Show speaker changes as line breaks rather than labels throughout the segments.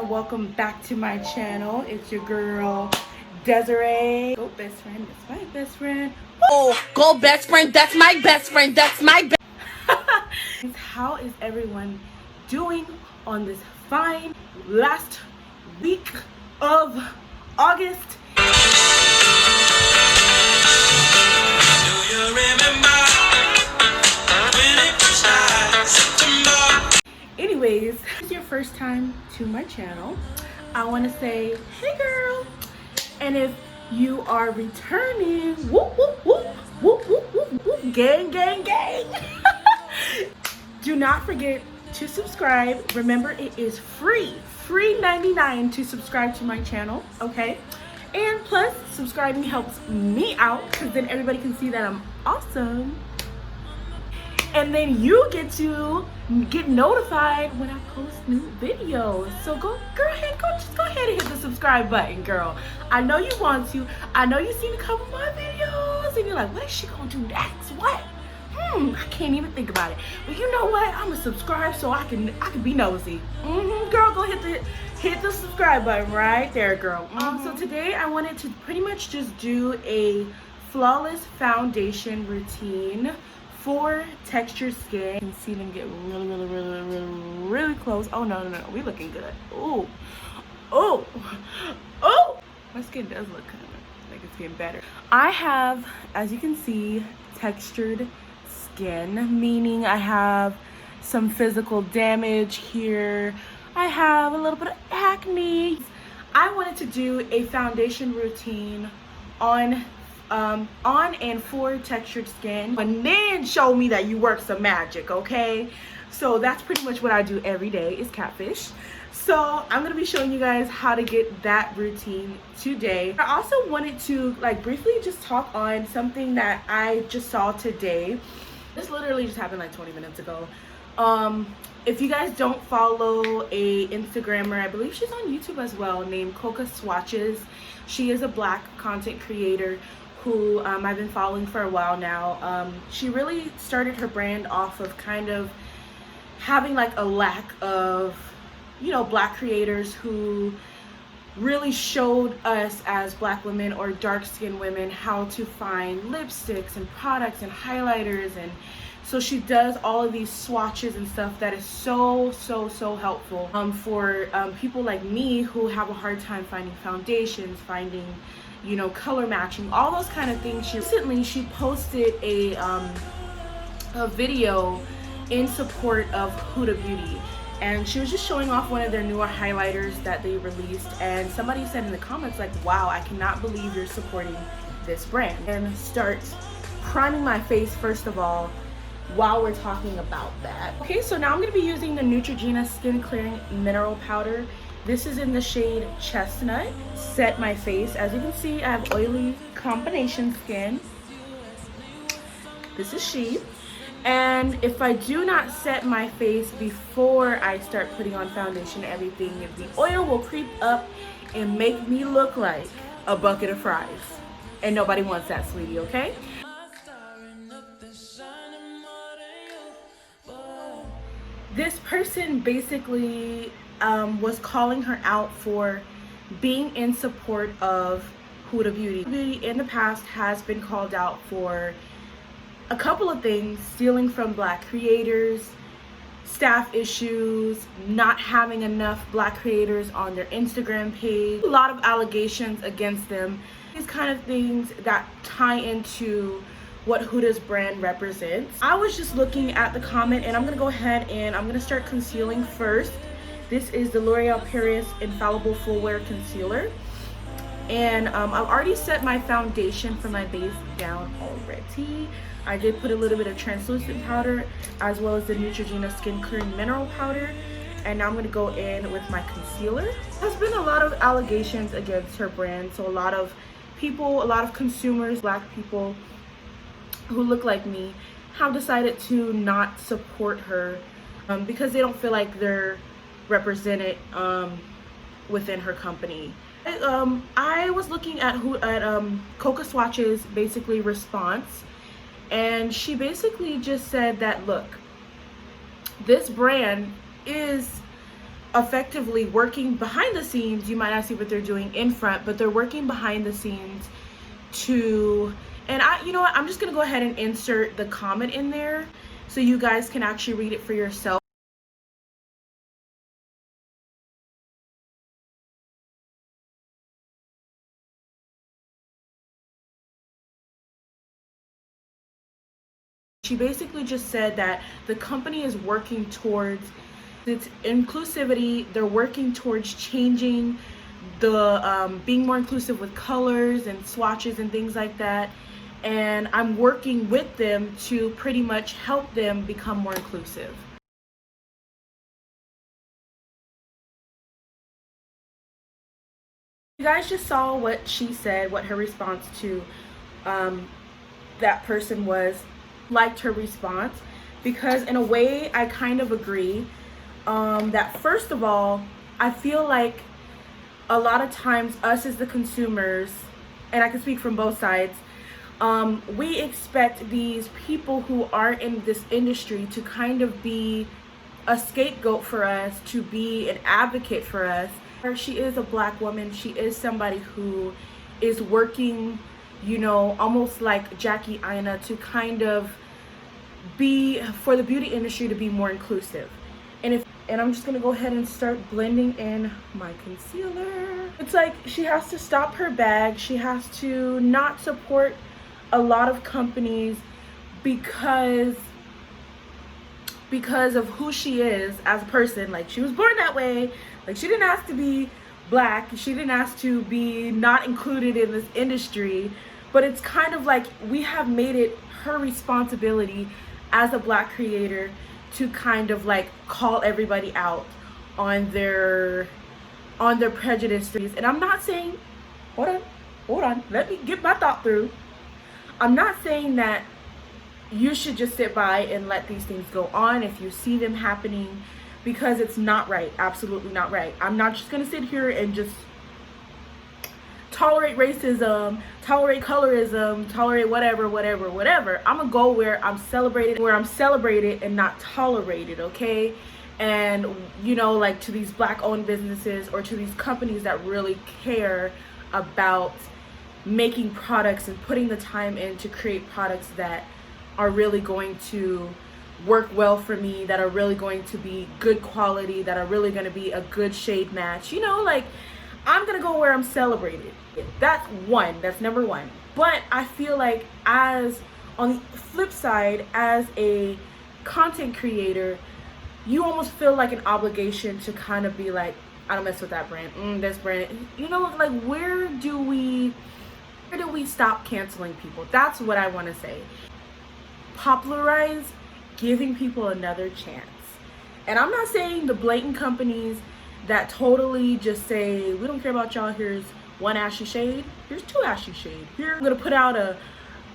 welcome back to my channel. It's your girl Desiree. Go best friend, that's my best friend.
Oh, go best friend, that's my best friend, that's my best.
How is everyone doing on this fine last week of August?
Do you remember when it was like September?
Anyways, if it's your first time to my channel, I want to say, hey girl. And if you are returning, whoop, whoop, whoop, whoop, whoop, whoop, whoop, gang, gang, gang. Do not forget to subscribe. Remember, it is free 99 to subscribe to my channel, okay? And plus, subscribing helps me out because then everybody can see that I'm awesome. And then you get to get notified when I post new videos. So just go ahead and hit the subscribe button, girl. I know you want to. I know you've seen a couple of my videos and you're like, what is she gonna do next? What? I can't even think about it. But you know what? I'm gonna subscribe so I can be nosy. Girl, go hit the subscribe button right there, girl. So today I wanted to pretty much just do a flawless foundation routine for textured skin. You can see them get really close. Oh no, we looking good. Oh, my skin does look kind of like it's getting better. I have, as you can see, textured skin, meaning I have some physical damage here. I have a little bit of acne. I wanted to do a foundation routine on and for textured skin, and then show me that you work some magic, okay? So that's pretty much what I do every day is catfish. So I'm gonna be showing you guys how to get that routine today. I also wanted to briefly just talk on something that I just saw today. This literally just happened like 20 minutes ago. If you guys don't follow a Instagrammer, I believe she's on YouTube as well, named Coca Swatches. She is a Black content creator who I've been following for a while now. She really started her brand off of kind of having like a lack of, Black creators who really showed us as Black women or dark-skinned women how to find lipsticks and products and highlighters. And so she does all of these swatches and stuff that is so helpful for people like me who have a hard time finding foundations, finding color matching, all those kind of things. Recently she posted a video in support of Huda Beauty, and she was just showing off one of their newer highlighters that they released, and somebody said in the comments like, wow, I cannot believe you're supporting this brand, and start priming my face first of all while we're talking about that. Okay, so now I'm going to be using the Neutrogena Skin Clearing Mineral Powder. This is in the shade Chestnut. Set my face. As you can see, I have oily combination skin. This is she. And if I do not set my face before I start putting on foundation and everything, the oil will creep up and make me look like a bucket of fries. And nobody wants that, sweetie, okay? This person basically was calling her out for being in support of Huda Beauty. Beauty in the past has been called out for a couple of things: stealing from Black creators, staff issues, not having enough Black creators on their Instagram page, a lot of allegations against them. These kind of things that tie into what Huda's brand represents. I was just looking at the comment, and I'm gonna go ahead and I'm gonna start concealing first. This is the L'Oreal Paris Infallible Full Wear Concealer. And I've already set my foundation for my base down already. I did put a little bit of translucent powder as well as the Neutrogena Skin Clearing Mineral Powder. And now I'm gonna go in with my concealer. There's been a lot of allegations against her brand. So a lot of people, a lot of consumers, Black people who look like me, have decided to not support her because they don't feel like they're represented within her company. I was looking at Coca Swatch's basically response, and she basically just said that, look, this brand is effectively working behind the scenes. You might not see what they're doing in front, but they're working behind the scenes to, and you know what, I'm just gonna go ahead and insert the comment in there so you guys can actually read it for yourself. She basically just said that the company is working towards its inclusivity. They're working towards changing the being more inclusive with colors and swatches and things like that. And I'm working with them to pretty much help them become more inclusive. You guys just saw what she said, what her response to that person was. Liked her response, because in a way I kind of agree that first of all, I feel like a lot of times us as the consumers, and I can speak from both sides, we expect these people who are in this industry to kind of be a scapegoat for us, to be an advocate for us. She is a Black woman. She is somebody who is working, you know, almost like Jackie Aina, to kind of be for the beauty industry to be more inclusive. And I'm just gonna go ahead and start blending in my concealer. It's like she has to stop her bag. She has to not support a lot of companies because of who she is as a person. Like, she was born that way. Like, she didn't ask to be Black. She didn't ask to be not included in this industry. But it's kind of like we have made it her responsibility as a Black creator to kind of like call everybody out on their prejudices. And I'm not saying, hold on, let me get my thought through. I'm not saying that you should just sit by and let these things go on if you see them happening, because it's not right. Absolutely not right. I'm not just gonna sit here and just tolerate racism, tolerate colorism, tolerate whatever. I'm gonna go where I'm celebrated and not tolerated, okay? And, you know, like, to these Black owned businesses or to these companies that really care about making products and putting the time in to create products that are really going to work well for me, that are really going to be good quality, that are really going to be a good shade match, you know, like, I'm gonna go where I'm celebrated. That's number one. But I feel like, as on the flip side, as a content creator, you almost feel like an obligation to kind of be like, I don't mess with that brand, this brand, you know, like, where do we stop canceling people? That's what I want to say. Popularize giving people another chance. And I'm not saying the blatant companies that totally just say, we don't care about y'all, here's one ashy shade, here's two ashy shade, here I'm gonna put out a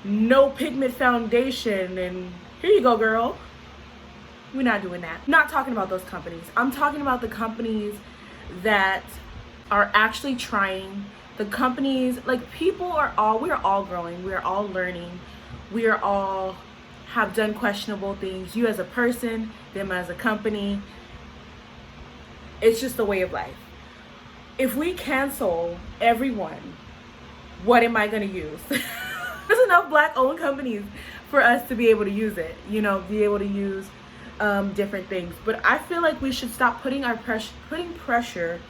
no pigment foundation and here you go, girl. We're not doing that. I'm not talking about those companies. I'm talking about the companies that are actually trying. The companies, like, we're all growing, we're all learning, we're all have done questionable things, you as a person, them as a company. It's just the way of life. If we cancel everyone, what am I gonna use? There's enough Black owned companies for us to be able to use it, you know, be able to use different things. But I feel like we should stop putting pressure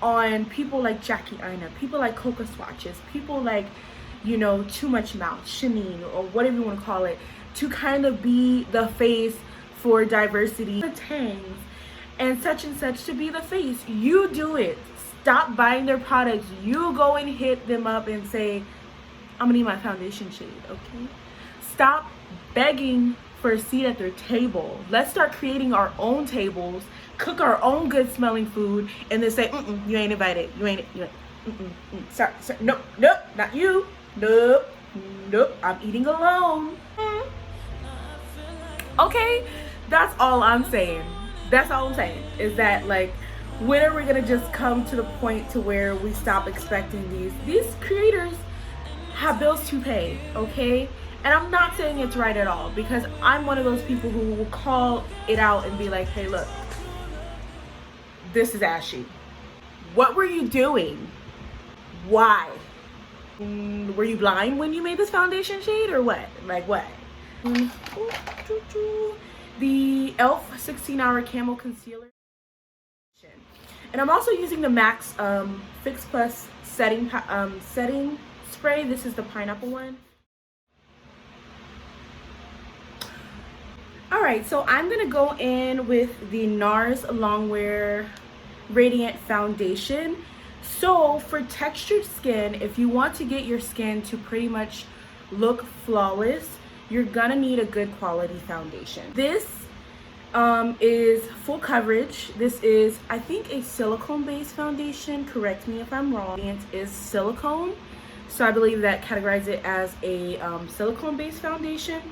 on people like Jackie Aina, people like Coca Swatches, people like, you know, Too Much Mouth, Shanine, or whatever you want to call it, to kind of be the face for diversity, the Tangs, and such, to be the face. You do it. Stop buying their products. You go and hit them up and say, I'm gonna need my foundation shade, okay? Stop begging for a seat at their table. Let's start creating our own tables, cook our own good smelling food, and then say, you ain't invited. Sorry, nope, not you. Nope, I'm eating alone. Okay, that's all I'm saying. Is that, like, when are we gonna just come to the point to where we stop expecting these creators have bills to pay, okay? And I'm not saying it's right at all, because I'm one of those people who will call it out and be like, hey, look, this is ashy. What were you doing? Why? Were you blind when you made this foundation shade or what? Like what? The e.l.f. 16-hour Camo Concealer. And I'm also using the MAC's Fix Plus setting spray. This is the pineapple one. Alright, so I'm going to go in with the NARS Longwear Radiant Foundation. So for textured skin, if you want to get your skin to pretty much look flawless, you're going to need a good quality foundation. This is full coverage. This is, I think, a silicone-based foundation. Correct me if I'm wrong. It is silicone. So I believe that categorize it as a silicone-based foundation.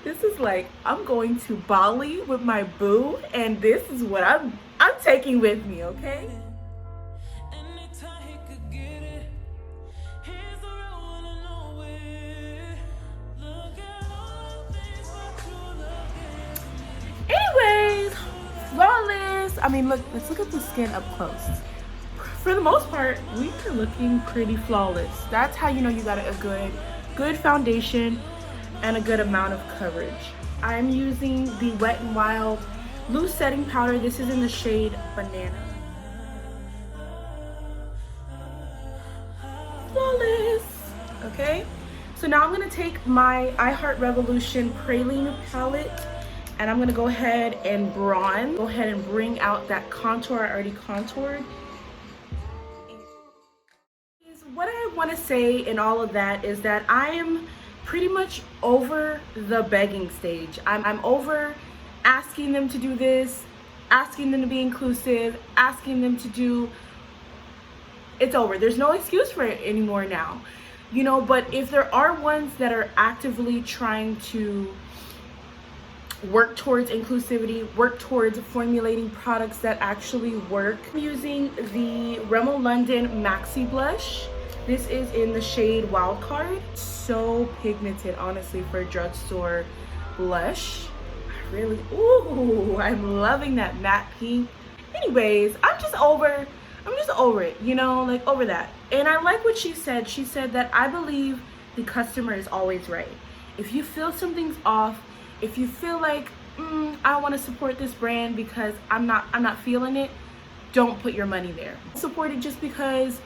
This is like, I'm going to Bali with my boo, and this is what I'm taking with me, okay? Anyways, flawless. I mean, look, let's look at the skin up close. For the most part, we are looking pretty flawless. That's how you know you got a good foundation and a good amount of coverage. I'm using the Wet n Wild loose setting powder. This is in the shade Banana. Flawless. Okay, so now I'm gonna take my I Heart Revolution Praline palette, and I'm gonna go ahead and bronze. Go ahead and bring out that contour I already contoured. What I want to say in all of that is that I am pretty much over the begging stage. I'm over asking them to do this, asking them to be inclusive, asking them to do. It's over. There's no excuse for it anymore now, you know. But if there are ones that are actively trying to work towards inclusivity, work towards formulating products that actually work, I'm using the Rimmel London Maxi Blush. This is in the shade Wildcard. So pigmented, honestly, for a drugstore blush. Ooh, I'm loving that matte pink. Anyways, I'm just over it, you know, like over that. And I like what she said. She said that I believe the customer is always right. If you feel something's off, if you feel like, I want to support this brand because I'm not feeling it, don't put your money there. Support it just because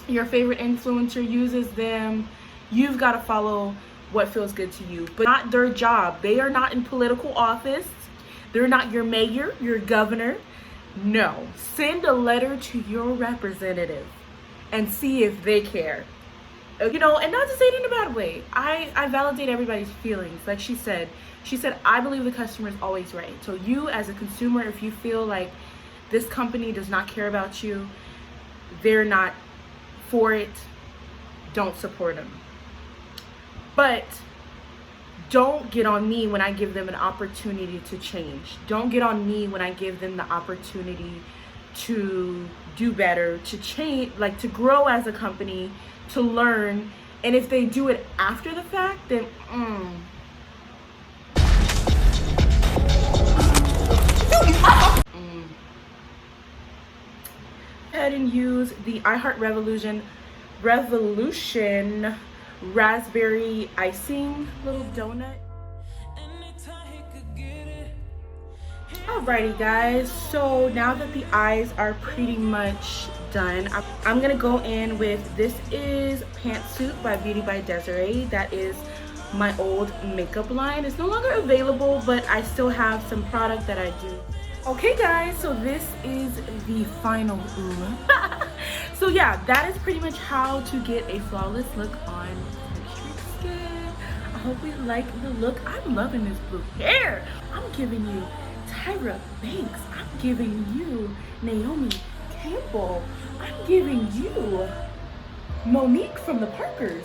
your favorite influencer uses them. You've got to follow what feels good to you, but not their job. They are not in political office. They're not your mayor, your governor. No, send a letter to your representative and see if they care. You know, and not to say it in a bad way. I validate everybody's feelings. Like she said, I believe the customer is always right. So you as a consumer, if you feel like this company does not care about you, they're not for it, don't support them. But don't get on me when I give them an opportunity to change. Don't get on me when I give them the opportunity to do better, to change, like to grow as a company, to learn. And if they do it after the fact, then ahead and use the I Heart Revolution raspberry icing little donut. Alrighty guys, so now that the eyes are pretty much done, I'm gonna go in with, this is Pantsuit by Beauty by Desiree. That is my old makeup line. It's no longer available, but I still have some product that I do. Okay guys, so this is the final look. So yeah, that is pretty much how to get a flawless look on textured skin. I hope you like the look. I'm loving this blue hair. I'm giving you Tyra Banks. I'm giving you Naomi Campbell. I'm giving you Monique from the Parkers.